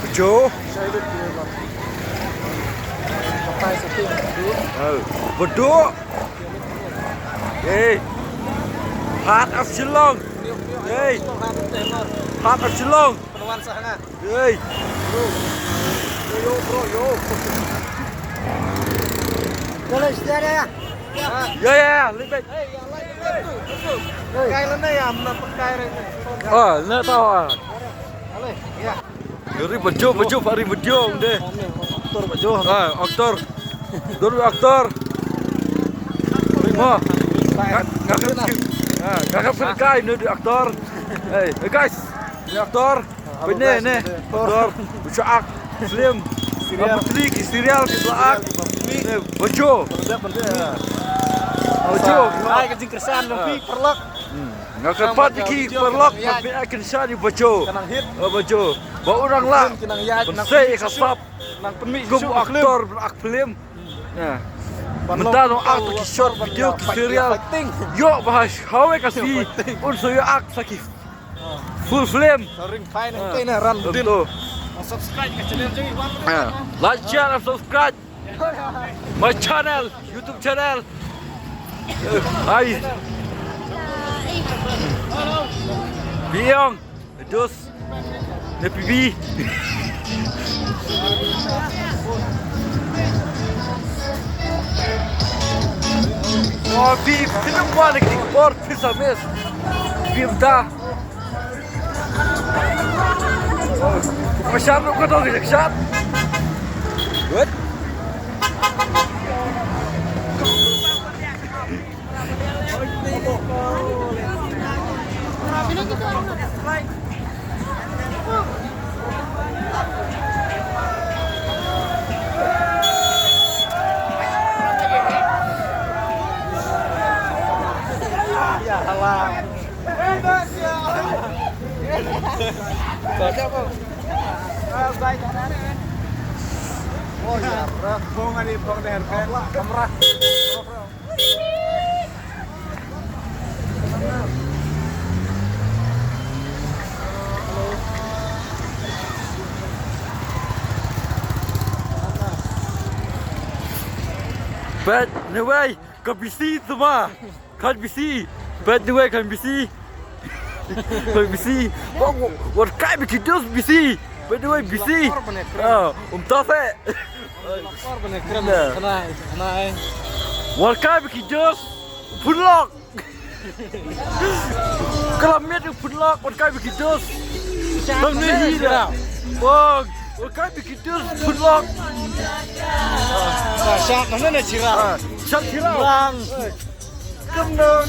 Bejo. Beduk. Hey. Hạt ấp Chín Long. Hey. Hạt ấp Chín Long. Hey. Ya, lebih. Kaya lang na yan, napagkaya rin. Nah tahu. Dari bejo hari bejo deh. Aktor Pak Jo. Aktor. Dulu aktor. Lima. Nggak berkah ini di aktor. Hey guys, ini aktor. Ini aktor. Bucak, film, serial, kelaak. Ini bejo. Bejo. Ay, kecing kesan lebih perlok. Nggak kepat iki perlok tapi akan sani bejo. Kanang hit. Bejo. Bawa orang lah. Kinang ya, Saya kasap. nang penmi Gum aktor film. Nah. Bentar no aktor ki short video ki serial. Yo bahas hawe kasih. Unso yo ak sakit. Full film. Sering kain kena ran din. Subscribe ke channel Joy. Like, share, and subscribe my channel, YouTube channel. Hai. Biong, dos, nepibi. Oh, bim, film mana kita port bisa mes, bim dah. Macam kau tahu ke shot? Good. Ya halah. Oh ya, bro. Bongan di bong der kan. Kamera. But anyway, kan busy semua. Kan busy. But anyway, kan busy. Kan busy. What kind of kids busy? But anyway, busy. Tase. Lapor bener keren. Kena. What kind of kids? Punlok. Kelamnya punlok. What kind of kids? Bang ni dah. Bang. What kind of kids? Punlok. Syak mana nak cirah? Syak cirah. Bang. Kendang.